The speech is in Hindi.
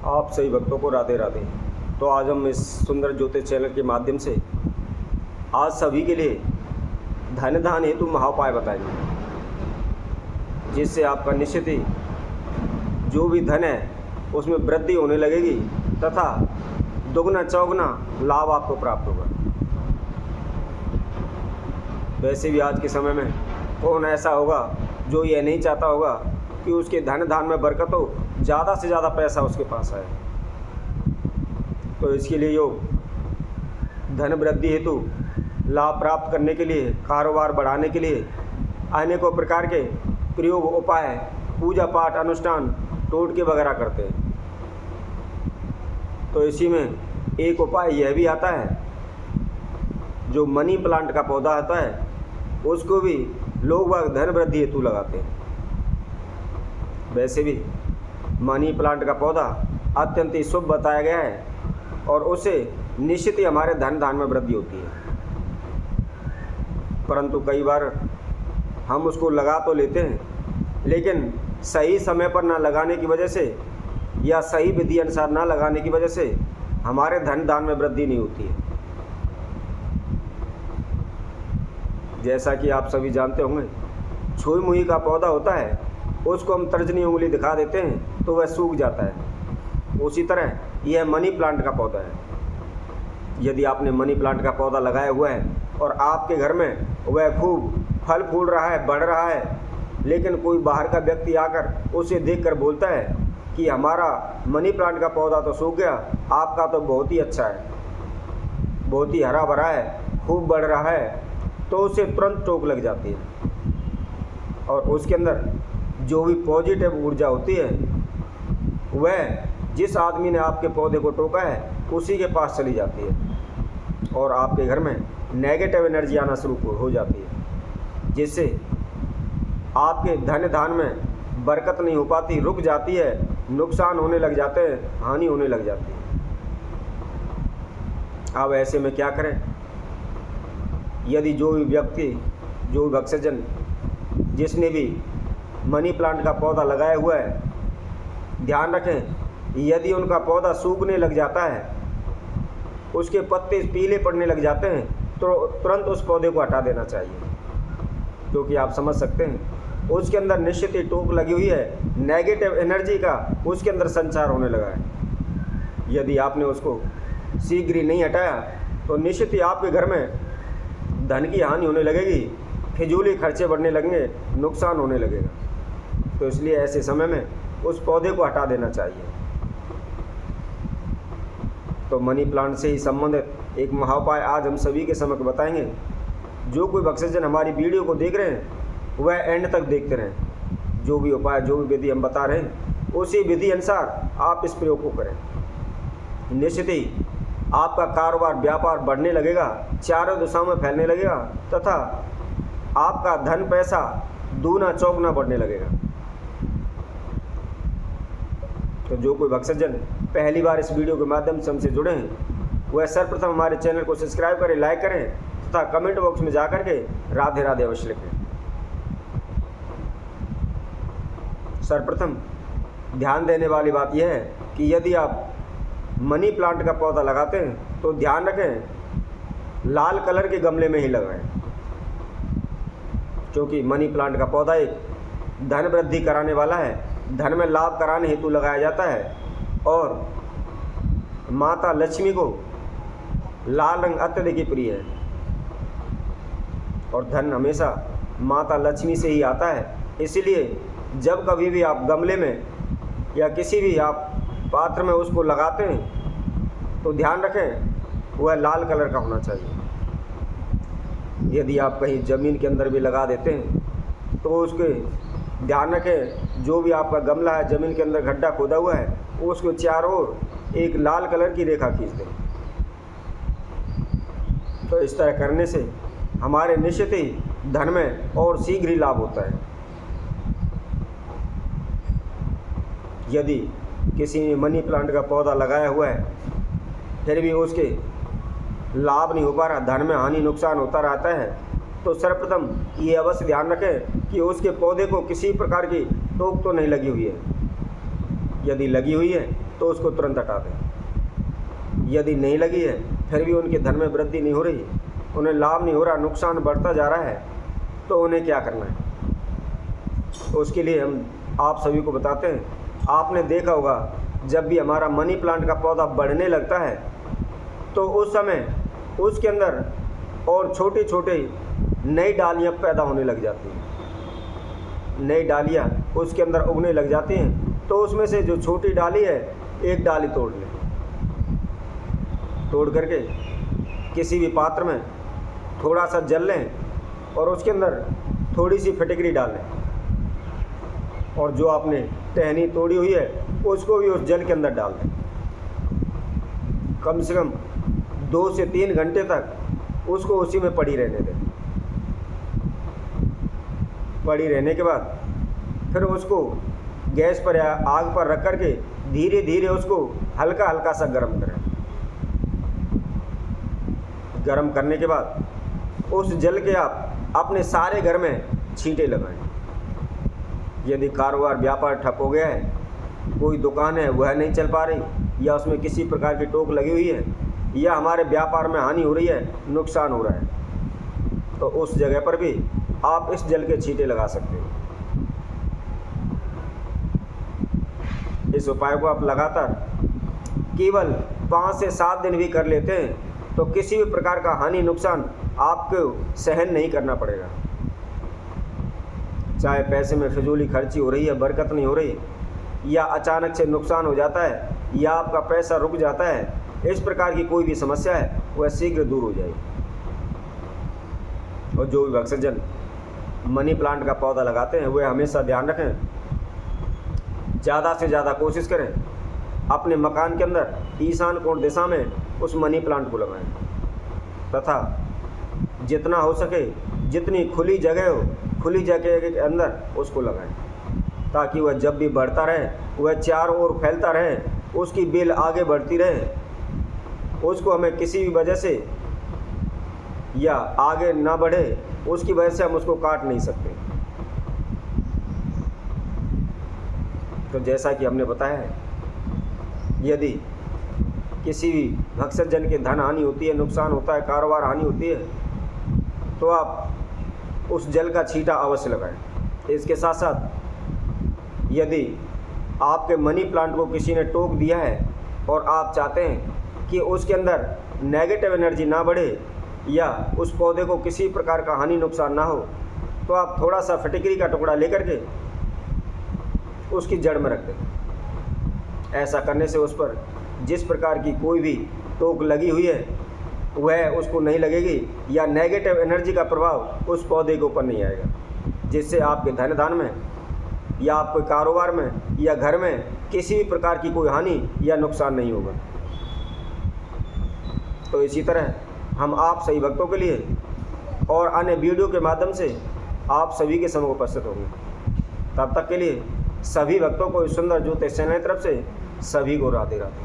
आप सभी भक्तों को राधे राधे। तो आज हम इस सुंदर ज्योतिष चैनल के माध्यम से आज सभी के लिए धन धान हेतु महाउपाय बताएंगे, जिससे आपका निश्चित ही जो भी धन है उसमें वृद्धि होने लगेगी तथा दुगना चौगुना लाभ आपको प्राप्त होगा। वैसे भी आज के समय में कौन ऐसा होगा जो यह नहीं चाहता होगा कि उसके धन धान में बरकत हो, ज़्यादा से ज़्यादा पैसा उसके पास आए। तो इसके लिए योग धन वृद्धि हेतु लाभ प्राप्त करने के लिए, कारोबार बढ़ाने के लिए अनेकों प्रकार के प्रयोग, उपाय, पूजा पाठ, अनुष्ठान, टोटके वगैरह करते हैं। तो इसी में एक उपाय यह भी आता है, जो मनी प्लांट का पौधा आता है उसको भी लोग वह धन वृद्धि हेतु लगाते हैं। वैसे भी मनी प्लांट का पौधा अत्यंत ही शुभ बताया गया है और उससे निश्चित ही हमारे धन धान में वृद्धि होती है। परंतु कई बार हम उसको लगा तो लेते हैं, लेकिन सही समय पर ना लगाने की वजह से या सही विधि अनुसार ना लगाने की वजह से हमारे धन धान में वृद्धि नहीं होती है। जैसा कि आप सभी जानते होंगे, छुई मुई का पौधा होता है, उसको हम तर्जनी उंगली दिखा देते हैं तो वह सूख जाता है। उसी तरह यह मनी प्लांट का पौधा है। यदि आपने मनी प्लांट का पौधा लगाया हुआ है और आपके घर में वह खूब फल फूल रहा है, बढ़ रहा है, लेकिन कोई बाहर का व्यक्ति आकर उसे देखकर बोलता है कि हमारा मनी प्लांट का पौधा तो सूख गया, आपका तो बहुत ही अच्छा है, बहुत ही हरा भरा है, खूब बढ़ रहा है, तो उसे तुरंत टोक लग जाती है और उसके अंदर जो भी पॉजिटिव ऊर्जा होती है वह जिस आदमी ने आपके पौधे को टोका है उसी के पास चली जाती है और आपके घर में नेगेटिव एनर्जी आना शुरू हो जाती है, जिससे आपके धन धान में बरकत नहीं हो पाती, रुक जाती है, नुकसान होने लग जाते हैं, हानि होने लग जाती है। अब ऐसे में क्या करें? यदि जो भी व्यक्ति, जो भी भक्तजन जिसने भी मनी प्लांट का पौधा लगाया हुआ है, ध्यान रखें, यदि उनका पौधा सूखने लग जाता है, उसके पत्ते पीले पड़ने लग जाते हैं, तो तुरंत उस पौधे को हटा देना चाहिए, क्योंकि आप समझ सकते हैं उसके अंदर निश्चित ही टोक लगी हुई है, नेगेटिव एनर्जी का उसके अंदर संचार होने लगा है। यदि आपने उसको शीघ्र ही नहीं हटाया तो निश्चित ही आपके घर में धन की हानि होने लगेगी, फिजूली खर्चे बढ़ने लगेंगे, नुकसान होने लगेगा। तो इसलिए ऐसे समय में उस पौधे को हटा देना चाहिए। तो मनी प्लांट से ही संबंधित एक महाउपाय आज हम सभी के समक्ष बताएंगे। जो कोई भक्तजन हमारी वीडियो को देख रहे हैं वह एंड तक देखते रहें। जो भी उपाय, जो भी विधि हम बता रहे हैं, उसी विधि अनुसार आप इस प्रयोग को करें। निश्चित ही आपका कारोबार, व्यापार बढ़ने लगेगा, चारों दिशाओं में फैलने लगेगा तथा आपका धन पैसा दूना चौगुना बढ़ने लगेगा। तो जो कोई भक्तजन पहली बार इस वीडियो के माध्यम से हमसे जुड़े हैं वह सर्वप्रथम हमारे चैनल को सब्सक्राइब करें, लाइक करें तथा कमेंट बॉक्स में जाकर के राधे राधे अवश्य लिखें। सर्वप्रथम ध्यान देने वाली बात यह है कि यदि आप मनी प्लांट का पौधा लगाते हैं तो ध्यान रखें लाल कलर के गमले में ही लगाएं, क्योंकि मनी प्लांट का पौधा एक धन वृद्धि कराने वाला है, धन में लाभ कराने हेतु लगाया जाता है और माता लक्ष्मी को लाल रंग अत्यधिक ही प्रिय है और धन हमेशा माता लक्ष्मी से ही आता है। इसीलिए जब कभी भी आप गमले में या किसी भी आप पात्र में उसको लगाते हैं तो ध्यान रखें वह लाल कलर का होना चाहिए। यदि आप कहीं ज़मीन के अंदर भी लगा देते हैं तो उसके ध्यान रखें, जो भी आपका गमला है ज़मीन के अंदर गड्ढा खोदा हुआ है, उसको चारों ओर एक लाल कलर की रेखा खींच दें। तो इस तरह करने से हमारे निश्चित ही धन में और शीघ्र ही लाभ होता है। यदि किसी ने मनी प्लांट का पौधा लगाया हुआ है फिर भी उसके लाभ नहीं हो पा रहा, धन में हानि नुकसान होता रहता है, तो सर्वप्रथम ये अवश्य ध्यान रखें कि उसके पौधे को किसी प्रकार की टोक तो नहीं लगी हुई है। यदि लगी हुई है तो उसको तुरंत हटा दें। यदि नहीं लगी है फिर भी उनके धन में वृद्धि नहीं हो रही, उन्हें लाभ नहीं हो रहा, नुकसान बढ़ता जा रहा है, तो उन्हें क्या करना है? उसके लिए हम आप सभी को बताते हैं। आपने देखा होगा जब भी हमारा मनी प्लांट का पौधा बढ़ने लगता है तो उस समय उसके अंदर और छोटी छोटी नई डालियाँ पैदा होने लग जाती हैं। नई डालियाँ उसके अंदर उगने लग जाती हैं, तो उसमें से जो छोटी डाली है एक डाली तोड़ लें, तोड़ करके किसी भी पात्र में थोड़ा सा जल लें और उसके अंदर थोड़ी सी फिटकरी डालें और जो आपने टहनी तोड़ी हुई है उसको भी उस जल के अंदर डाल दें। कम से कम 2 से 3 घंटे तक उसको उसी में पड़ी रहने दें। पड़ी रहने के बाद फिर उसको गैस पर या आग पर रख कर के धीरे धीरे उसको हल्का हल्का सा गर्म करें। गर्म करने के बाद उस जल के आप अपने सारे घर में छींटे लगाएं। यदि कारोबार व्यापार ठप हो गया है, कोई दुकान है वह नहीं चल पा रही, या उसमें किसी प्रकार की टोक लगी हुई है, या हमारे व्यापार में हानि हो रही है, नुकसान हो रहा है, तो उस जगह पर भी आप इस जल के छींटे लगा सकते हो। इस उपाय को आप लगातार केवल 5 से 7 दिन भी कर लेते हैं तो किसी भी प्रकार का हानि नुकसान आपको सहन नहीं करना पड़ेगा। चाहे पैसे में फिजूली खर्ची हो रही है, बरकत नहीं हो रही, या अचानक से नुकसान हो जाता है, या आपका पैसा रुक जाता है, इस प्रकार की कोई भी समस्या है वह शीघ्र दूर हो जाएगी। और जो भी भक्तजन मनी प्लांट का पौधा लगाते हैं वे हमेशा ध्यान रखें, ज़्यादा से ज़्यादा कोशिश करें अपने मकान के अंदर ईशान कोण दिशा में उस मनी प्लांट को लगाएं, तथा जितना हो सके जितनी खुली जगह हो, खुली जगह के अंदर उसको लगाएं, ताकि वह जब भी बढ़ता रहे वह चारों ओर फैलता रहे, उसकी बेल आगे बढ़ती रहे, उसको हमें किसी भी वजह से या आगे ना बढ़े उसकी वजह से हम उसको काट नहीं सकते। तो जैसा कि हमने बताया है, यदि किसी भी भक्तजन के धन हानि होती है, नुकसान होता है, कारोबार हानि होती है, तो आप उस जल का छींटा अवश्य लगाएं। इसके साथ साथ यदि आपके मनी प्लांट को किसी ने टोक दिया है और आप चाहते हैं कि उसके अंदर नेगेटिव एनर्जी ना बढ़े या उस पौधे को किसी प्रकार का हानि नुकसान ना हो, तो आप थोड़ा सा फिटकरी का टुकड़ा लेकर के उसकी जड़ में रख दें। ऐसा करने से उस पर जिस प्रकार की कोई भी टोक लगी हुई है वह उसको नहीं लगेगी, या नेगेटिव एनर्जी का प्रभाव उस पौधे के ऊपर नहीं आएगा, जिससे आपके धन दान में या आपके कारोबार में या घर में किसी भी प्रकार की कोई हानि या नुकसान नहीं होगा। तो इसी तरह हम आप सभी भक्तों के लिए और अन्य वीडियो के माध्यम से आप सभी के समक्ष उपस्थित होंगे। तब तक के लिए सभी भक्तों को इस सुंदर ज्योतिष चैनल की तरफ से सभी को राधे राधे।